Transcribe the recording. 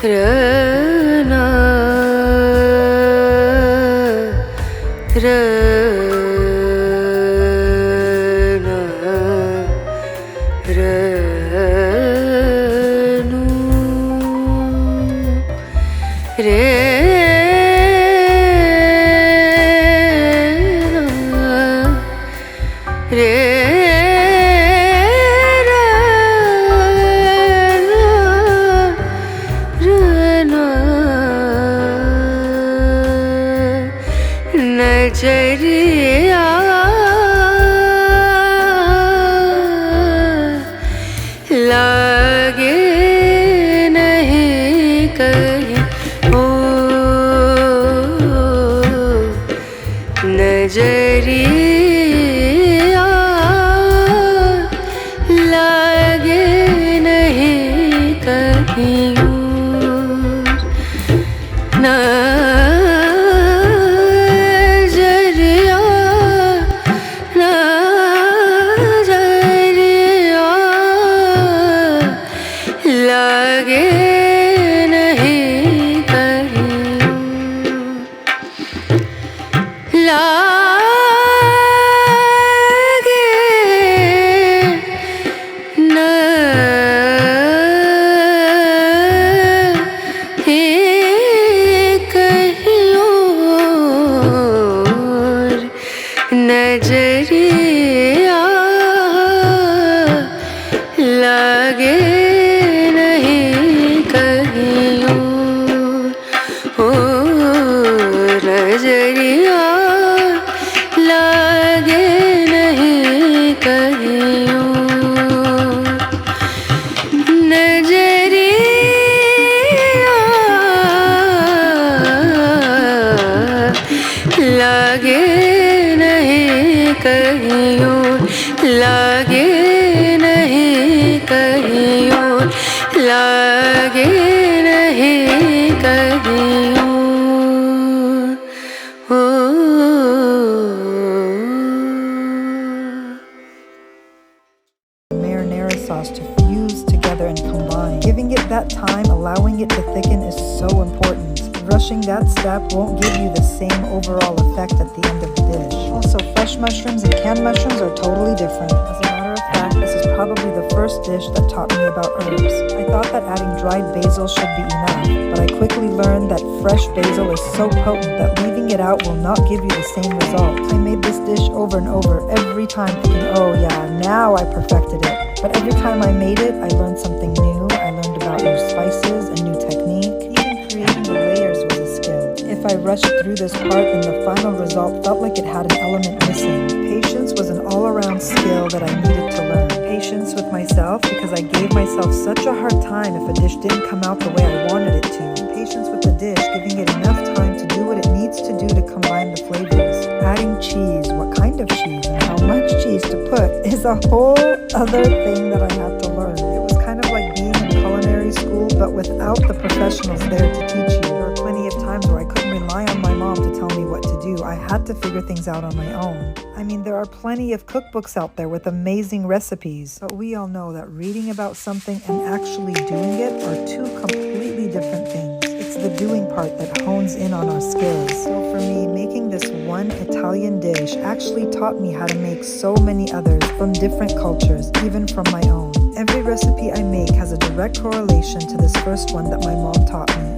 rana rana ranu नजरिया लागे नहीं कहीं ओ नजरिया लागे नहीं कहीं लागे नहीं कहीं लागे नहीं कहीं और नजरिया लागे नजरिया लागे नहीं कहीं नजरिया लागे नहीं कहीं लागे नहीं कहीं लागे नहीं कहीं marinara sauce to fuse together and combine. Giving it that time, allowing it to thicken is so important. Rushing that step won't give you the same overall effect at the end of the dish. Also, fresh mushrooms and canned mushrooms are totally different. As a matter of fact, this is probably the first dish that taught me about herbs. I thought that adding dried basil should be enough, but I quickly learned that fresh basil is so potent that leaving it out will not give you the same result. I made this dish over and over every time thinking, oh yeah, now I perfected it. But every time I made it, I learned something new. I learned about new spices, a new technique. Even creating the layers was a skill. If I rushed through this part, then the final result felt like it had an element missing. Patience was an all-around skill that I needed to learn. Patience with myself because I gave myself such a hard time if a dish didn't come out the way I wanted it to. Patience with the dish, giving it enough time to do what it needs to do to combine the flavors. Adding cheese, what kind of cheese and how much cheese to put is a whole other thing that I had to learn. It was kind of like being in culinary school but without the professionals there to teach you. There were plenty of times where I couldn't rely on my mom to tell me what to do. I had to figure things out on my own. I mean, there are plenty of cookbooks out there with amazing recipes, but we all know that reading about something and actually doing it are two completely different things. It's the doing part that hones in on our skills. So for me, making this one Italian dish actually taught me how to make so many others from different cultures, even from my own. Every recipe I make has a direct correlation to this first one that my mom taught me.